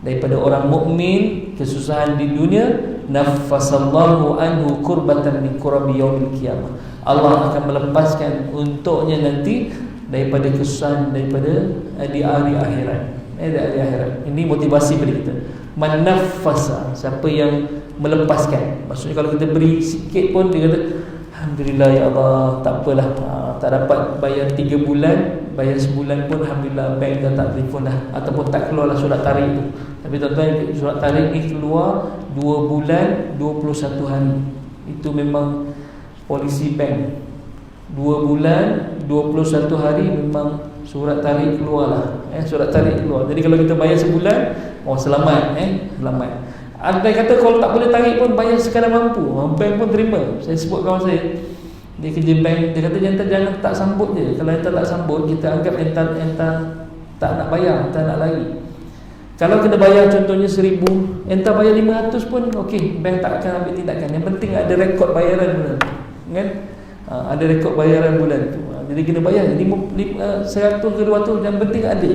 daripada orang mukmin, kesusahan di dunia, nafasallahu anhu kurbatan min kurabi yaumil qiyamah. Allah akan melepaskan untuknya nanti daripada kesusahan daripada di hari akhirat. Di hari akhirat. Ini motivasi pada kita. Manafasa, siapa yang melepaskan. Maksudnya kalau kita beri sikit pun, dia kata alhamdulillah ya Allah, tak apalah, tak dapat bayar 3 bulan, bayar sebulan pun alhamdulillah, bank dah tak telefon dah, ataupun tak keluarlah surat tarik tu. Tapi tuan-tuan, surat tarik ni keluar 2 bulan 21 hari. Itu memang polisi bank. 2 bulan 21 hari memang surat tarik keluarlah. Surat tarik keluar. Jadi kalau kita bayar sebulan, selamat, selamat. Andai kata kalau tak boleh tarik pun, bayar sekadar mampu, bank pun terima. Saya sebut kawan saya, dia kerja bank, dia kata jangan tak sambut je. Kalau entah tak sambut, kita anggap entah tak nak bayar, entah nak lari. Kalau kena bayar contohnya 1,000, entah bayar 500 pun okey, bank tak akan ambil tindakan. Yang penting ada rekod bayaran bulan, kan? Ada rekod bayaran bulan tu. Jadi kena bayar 100 ke 200, yang penting ada.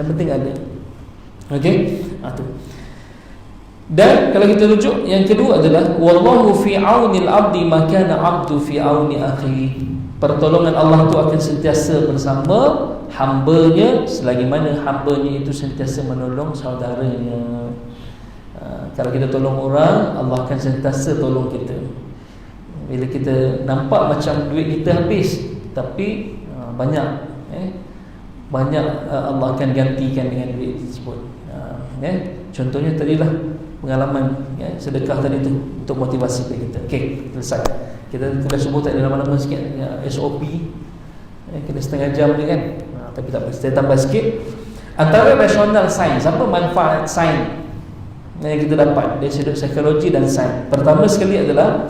Yang penting ada. Okey? Tu. Dan kalau kita rujuk, yang kedua adalah wallahu fi aunil abdi ma kana abdu fi auni akhi. Pertolongan Allah tu akan sentiasa bersama hamba-Nya selagi mana hamba-Nya itu sentiasa menolong saudaranya. Kalau kita tolong orang, Allah akan sentiasa tolong kita. Bila kita nampak macam duit kita habis, tapi banyak Allah akan gantikan dengan duit tersebut. Contohnya tadilah pengalaman ya, sedekah tadi tu untuk motivasi kita. Okey, selesai. Kita sebut tak ada nama-nama sikit ya, SOP kena setengah jam ni kan. Tapi tak apa, saya tambah sikit. Antara rasional sains, apa manfaat sains yang kita dapat dari sudut psikologi dan sains? Pertama sekali adalah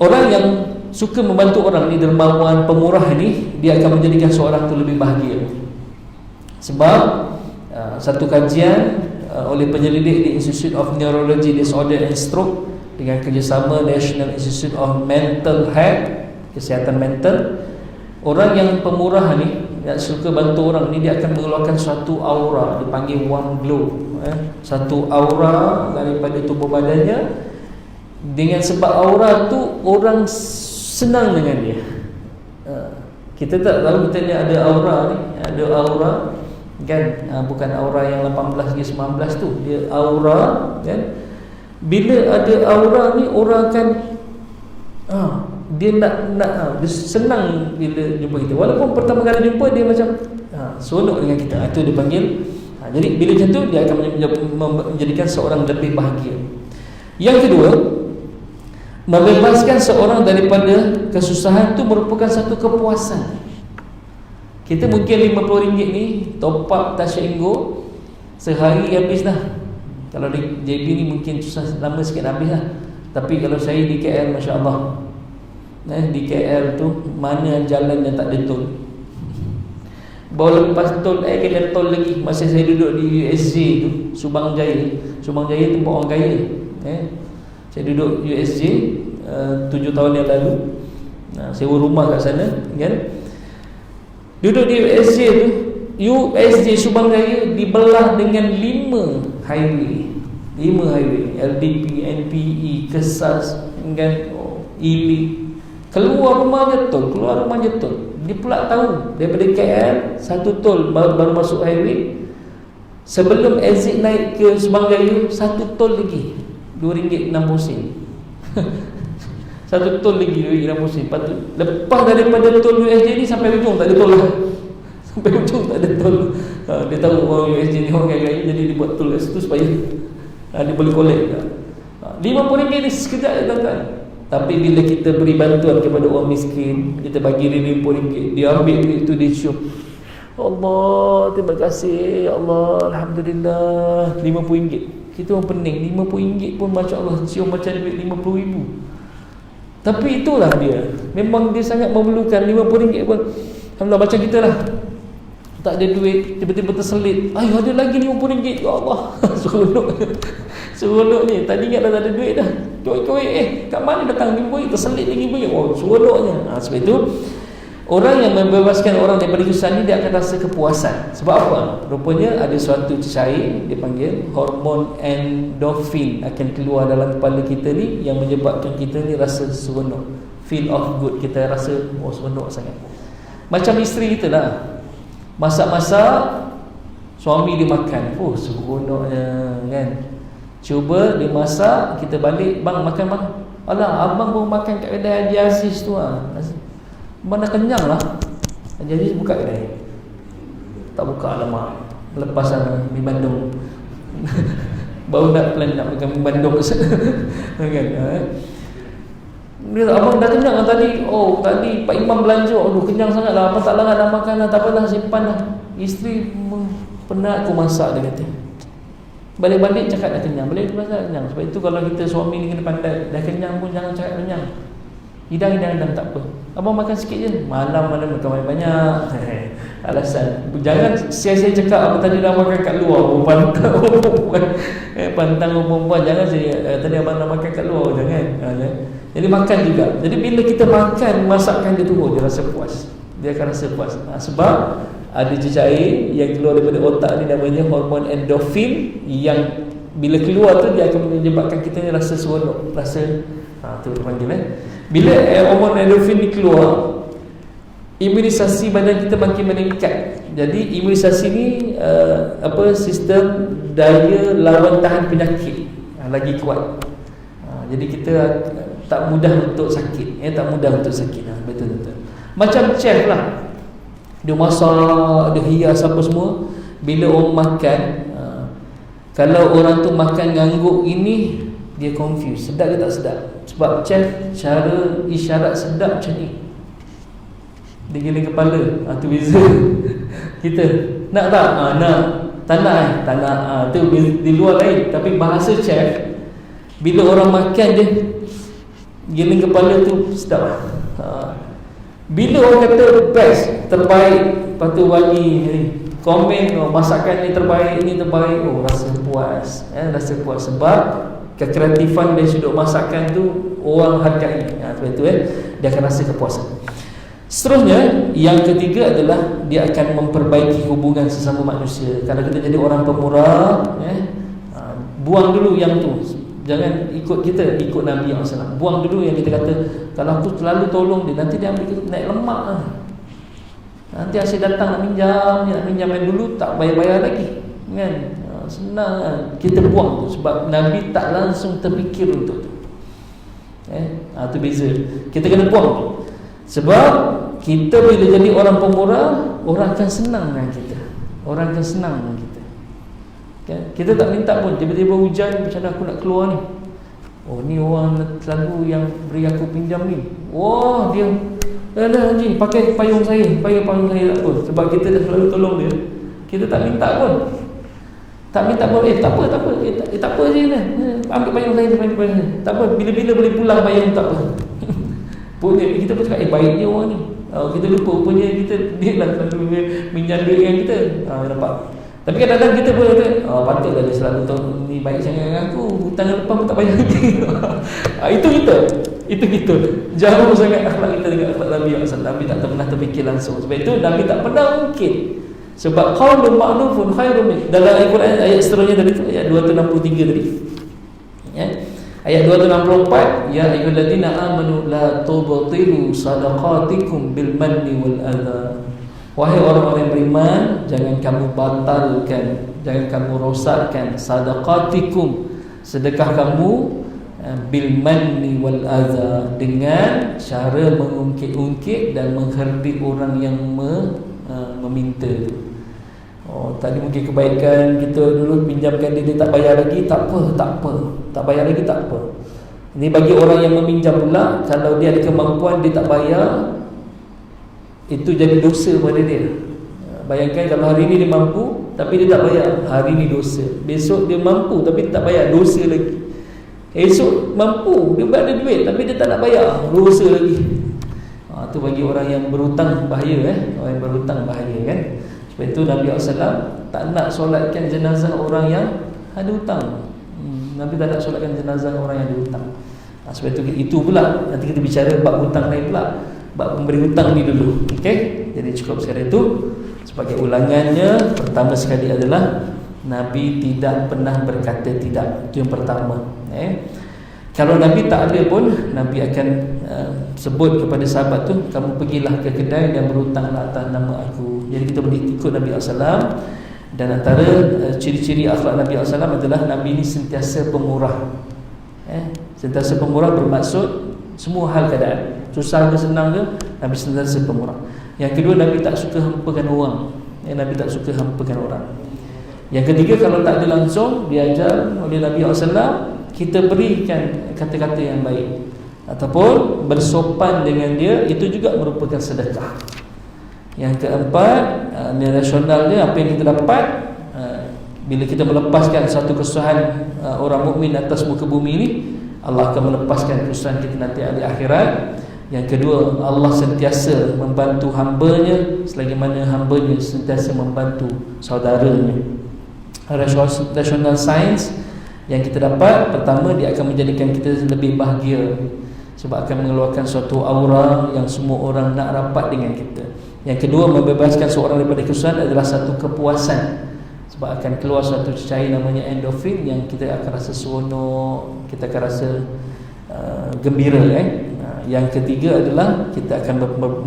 orang yang suka membantu orang ni, dermawan, pemurah ni, dia akan menjadikan seorang tu lebih bahagia. Sebab satu kajian oleh penyelidik di Institute of Neurology Disorder and Stroke dengan kerjasama National Institute of Mental Health, kesihatan mental, orang yang pemurah ni, yang suka bantu orang ni, dia akan mengeluarkan suatu aura, dipanggil one glow, satu aura daripada tubuh badannya. Dengan sebab aura tu orang senang dengan dia. Kita tak tahu kita ni ada aura ni, ada aura kan, bukan aura yang 18 ke 19 tu, dia aura kan. Bila ada aura ni, orang akan dia nak dia senang bila jumpa kita. Walaupun pertama kali jumpa dia macam seronok dengan kita. Itu dia panggil. Jadi bila macam tu, dia akan menjadikan seorang lebih bahagia. Yang kedua, membebaskan seorang daripada kesusahan tu merupakan satu kepuasan. Kita mungkin RM50 ni top up Tashengo sehari habis dah. Kalau di JB ni mungkin susah, lama sikit habis lah. Tapi kalau saya di KL, Masya Allah, di KL tu mana jalan yang tak ada tol. Baru lepas tol, kena tol lagi. Masa saya duduk di USJ tu, Subang Jaya. Subang Jaya tempat orang kaya. Saya duduk USJ 7 tahun yang lalu, sewa rumah kat sana kan. Duduk di USJ tu, USJ Subang Jaya dibelah dengan 5 highway. 5 highway, LDP, NPE, Kesas kan, Ili. Keluar rumah je tol, keluar rumah je tol. Dia pula tahu daripada KL satu tol baru masuk highway. Sebelum exit naik ke Subang Jaya, satu tol lagi RM2.60. Satu tol lagi RM2.60. Lepas daripada tol USJ ni sampai ujung tak ada tol lah. Sampai ujung tak ada tol. Dia tahu orang USJ ni orang kaya, jadi dia buat tol kat situ supaya dia boleh collect juga. RM50 ni sekejap je tuan-tuan. Tapi bila kita beri bantuan kepada orang miskin, kita bagi RM50, dia ambil duit tu, dia cium, Allah, terima kasih, ya Allah, Alhamdulillah. RM50. Kita orang pening, RM50 pun Masya Allah cium macam duit RM50,000. Tapi itulah dia, memang dia sangat memerlukan. RM50 pun alhamdulillah. Macam kita lah, tak ada duit, tiba-tiba terselit, ayo ada lagi RM50, ya Allah. Seronok ni. Tadi ingat dah tak ada duit dah, koik-koik, kat mana datang RM50, terselit lagi RM50. Oh, seronoknya. Sebab itu orang yang membebaskan orang daripada kesusahan ni, dia akan rasa kepuasan. Sebab apa? Rupanya ada suatu cair, dia panggil hormon endorfin, akan keluar dalam kepala kita ni, yang menyebabkan kita ni rasa seronok, feel of good. Kita rasa seronok sangat. Macam isteri kita lah, masak-masak, suami dia makan, seronoknya kan. Cuba dia masak, kita balik, bang makan bang. Alah, abang baru makan kat kedai Haji Aziz tu lah. Mana kenyang lah. Haji Aziz buka kedai, tak buka, alamak, lepas sana mi Bandung. Baru nak plan nak makan mi Bandung kan. Dia, abang dah kenyang lah tadi. Oh, tadi Pak Imam belanja, aduh kenyang sangat lah, abang tak larat dah makan lah. Tak apalah, simpan lah. Isteri penat aku masak, dia kata. Balik-balik cakap dah kenyang, balik cakap kenyang. Sebab itu kalau kita suami ni kena pandai, dah kenyang pun jangan cakap kenyang. Hidang-hidang tak apa, abang makan sikit je, malam-malam makan banyak-banyak. Alasan, jangan sia-sia cakap abang tadi dah makan kat luar, pantang perempuan, pantang perempuan. Jangan saya tadi abang dah makan kat luar, jangan. Jadi makan juga. Jadi bila kita makan masakan dia turun, dia rasa puas, dia akan rasa puas. Sebab ada cair yang keluar daripada otak ni, namanya hormon endorfin, yang bila keluar tu dia akan menyebabkan kita ni rasa seronok, rasa tu dia panggil Bila hormon endorfin ni keluar, imunisasi badan kita makin meningkat. Jadi imunisasi ni sistem daya lawan tahan penyakit lagi kuat. Jadi kita tak mudah untuk sakit, tak mudah untuk sakit. Betul-betul. Macam chef lah, dia masak, dia hias apa semua. Bila orang makan, Kalau orang tu makan ngangguk ini, dia confused, sedap ke tak sedap. Sebab chef cara isyarat sedap macam ni, dia giling kepala. Tu beza. Kita nak tak? Nak. Tak nak tak nak. Tu di luar lain. Tapi bahasa chef, bila orang makan dia giling kepala tu sedap. Bila orang kata best, terbaik, lepas tu bagi komen, masakan ni terbaik, ini terbaik, rasa puas. Rasa puas sebab kekreatifan dari sudut masakan tu orang hargai. Sebab itu dia akan rasa kepuasan. Seterusnya, yang ketiga adalah dia akan memperbaiki hubungan sesama manusia. Kalau kita jadi orang pemurah, buang dulu yang tu. Jangan ikut kita, ikut Nabi SAW. Buang dulu yang kita kata, kalau aku selalu tolong dia, nanti dia ambil kita naik lemak lah. Nanti asyik datang nak minjam dulu, tak bayar-bayar lagi, kan? Senang kan? Kita buang tu. Sebab Nabi tak langsung terfikir untuk tu. Tu beza. Kita kena buang tu. Sebab kita bila jadi orang pemurah, orang akan senang dengan kita. Orang akan senang dengan kita. Kita tak minta pun, tiba-tiba hujan, macam mana aku nak keluar ni? Ni orang selalu yang beri aku pinjam ni. Dia dah Haji, pakai payung saya tak apa. Sebab kita dah selalu tolong dia. Kita tak minta pun. Tak apa. Tak apa je ni. Ambil payung saya, tak apa, bila-bila boleh pulang payung, tak apa. Kita pun cakap, baiknya orang ni. Kita lupa rupanya dia lah selalu minjam duit dengan kita. Nampak? Tapi kadang-kadang kita pun kata, patutlah dia selalu tahu ni baik sangat dengan aku, hutang lepas pun tak bayar lagi. Itu kita. Jauh sangat akhlak kita dengan akhlak Nabi SAW. Nabi tak pernah terfikir langsung. Sebab itu Nabi tak pernah mungkin. Sebab qaulun ma'rufun khairun min, dalam Al-Quran ayat seterusnya tadi tu, ayat 263 tadi. Ayat 264, ya ayyuhallazina amanu la tubtilu sadaqatikum bil manni wal adha. Wahai orang-orang yang beriman, jangan kamu batalkan, jangan kamu rosakkan sadaqatikum, sedekah kamu, bil manni wal adha, dengan cara mengungkit-ungkit dan mengherdik orang yang meminta. Tadi mungkin kebaikan kita dulu pinjamkan dia tak bayar lagi, tak apa. Tak bayar lagi tak apa. Ini bagi orang yang meminjam pula, kalau dia ada kemampuan dia tak bayar, itu jadi dosa pada dia. Bayangkan kalau hari ni dia mampu tapi dia tak bayar, hari ni dosa. Besok dia mampu tapi dia tak bayar, dosa lagi. Esok mampu, dia ada duit tapi dia tak nak bayar, dosa lagi. Itu bagi orang yang berhutang bahaya. Orang yang berhutang bahaya kan. Sebab itu Nabi SAW tak nak solatkan jenazah orang yang ada hutang. Nabi tak nak solatkan jenazah orang yang ada hutang. Sebab itu pula nanti kita bicara bab hutang lain pula, bab pemberi hutang ni dulu. Okey, jadi cukup sekali itu. Sebagai ulangannya, pertama sekali adalah Nabi tidak pernah berkata tidak. Itu yang pertama. Kalau Nabi tak ada pun, Nabi akan sebut kepada sahabat tu, kamu pergilah ke kedai dan berhutanglah atas nama aku. Jadi kita boleh ikut Nabi SAW. Dan antara ciri-ciri akhlak Nabi SAW adalah Nabi ini sentiasa pemurah. Sentiasa pemurah bermaksud semua hal keadaan, susah ke senang ke, Nabi sentiasa pemurah. Yang kedua, Nabi tak suka hampakan orang. Nabi tak suka hampakan orang. Yang ketiga, kalau tak ada langsung diajar oleh Nabi SAW, kita berikan kata-kata yang baik ataupun bersopan dengan dia, itu juga merupakan sedekah. Yang keempat, rasional dia, apa yang kita dapat bila kita melepaskan satu kesusahan orang mukmin atas muka bumi ini, Allah akan melepaskan kesusahan kita nanti di akhirat. Yang kedua, Allah sentiasa membantu hambanya selagi mana hambanya sentiasa membantu saudaranya. Rational science yang kita dapat, pertama, dia akan menjadikan kita lebih bahagia sebab akan mengeluarkan suatu aura yang semua orang nak rapat dengan kita. Yang kedua, membebaskan seorang daripada kesusahan adalah satu kepuasan sebab akan keluar suatu cair namanya endorfin yang kita akan rasa seronok, kita akan rasa gembira. Yang ketiga adalah kita akan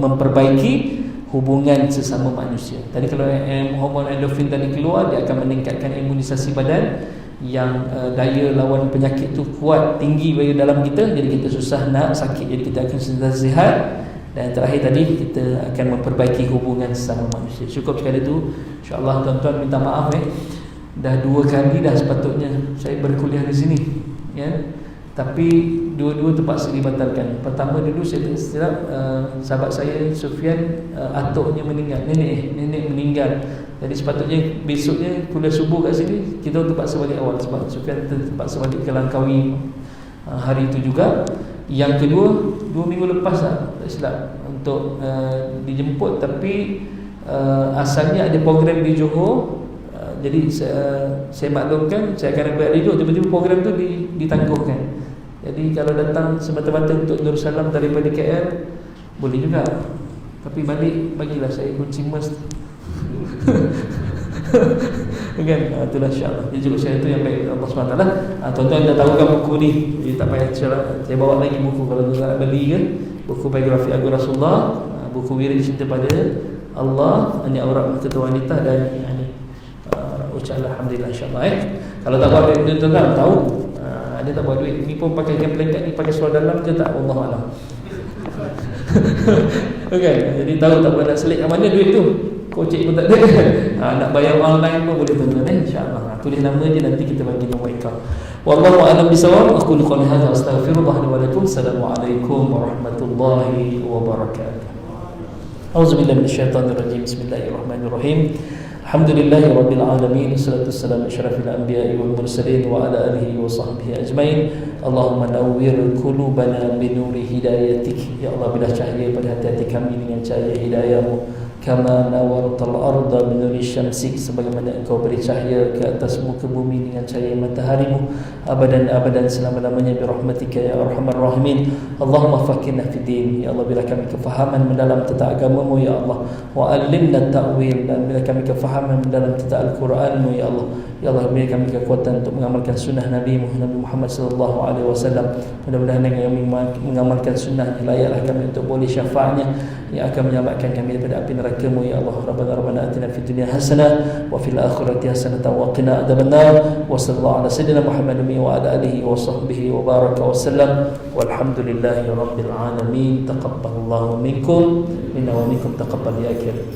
memperbaiki hubungan sesama manusia. Tadi kalau hormon endorfin tadi keluar, dia akan meningkatkan imunisasi badan, yang daya lawan penyakit tu kuat, tinggi bagi dalam kita. Jadi kita susah nak sakit, jadi kita akan sentiasa sihat. Dan terakhir tadi, kita akan memperbaiki hubungan sesama manusia. Cukup sekali itu. InsyaAllah tuan-tuan minta maaf Dah 2 kali dah sepatutnya saya berkuliah di sini, ya. Tapi dua-dua terpaksa dibatalkan. Pertama dulu saya tak silap, sahabat saya Sufian, atuknya meninggal, nenek meninggal. Jadi sepatutnya besoknya kuliah subuh kat sini, kita terpaksa balik awal sebab Sufian terpaksa balik ke Langkawi hari itu juga. Yang kedua 2 minggu lepas lah, tak silap, untuk dijemput. Tapi asalnya ada program di Johor. Jadi saya maklumkan saya akan balik Johor, tiba-tiba program tu ditangguhkan. Jadi kalau datang semata-mata untuk Darussalam daripada KL boleh juga, tapi balik bagilah saya kunci mas. Kan, itulah insya-Allah. Jadi juga saya itu yang baik Allah SWT. Tuan-tuan dah tahu kan buku ni, jadi tak payah saya bawa lagi buku kalau tuan nak beli kan. Buku biografi Agung Rasulullah, buku wirid cinta pada Allah, hanya aurat ketua wanita, dan ucap alhamdulillah insya-Allah. Kalau tak buat duit, tuan-tuan tahu, ada tak buat duit ni pun pakai blanket ni, pakai seluar dalam ke tak, Allah alam. Okay, jadi tahu tak buat nak selit mana duit tu, kocek pun tak ada. Nak bayar online pun boleh, tuan-tuan, insya-Allah. Tulis nama je, nanti kita bagi nombor akaun. Wallahu a'lam bisawab. Aku qul hadza astaghfirullah li wa lakum. Assalamualaikum warahmatullahi wabarakatuh. Auzubillahi minasyaitonir rajim. Bismillahirrahmanirrahim. Alhamdulillahi rabbil alamin, wassalatu wassalamu asyrafil anbiya'i wal mursalin wa ala alihi wa sahbihi ajmain. Allahumma nawwir qulubana bi nuri hidayatik. Ya Allah, berilah cahaya pada hati-hati kami dengan cahaya hidayah-Mu. Kama nawartal arda bi nuri syamsik, sebagaimana Engkau beri cahaya ke atas muka bumi dengan cahaya matahari-Mu, abadan selama-lamanya, bi rahmatika ya arhamar rahimin. Allahumma faqihna fid din. Ya Allah, berilah kami kefahaman mendalam tentang agama-Mu ya Allah, wa alimna ta'wil, dan berilah kami kefahaman mendalam tentang Al-Quran-Mu ya Allah. Ya Allah, beri kami kekuatan untuk mengamalkan sunnah Nabi Muhammad sallallahu alaihi wasallam. Mudah-mudahan dengan kami mengamalkan sunnah, layaklah kami untuk boleh syafaatnya yang akan menyelamatkan kami daripada api neraka-Mu ya Allah. Rabbana atina fid dunya hasanah wa fil akhirati hasanah wa qina adzabannar. Wa sallallahu ala sayyidina Muhammad wa ala alihi wa sahbihi wa baraka wa sallam. Walhamdulillahi rabbil alamin. Taqabbalallahu minkum minna wa minkum taqabbal ya karim.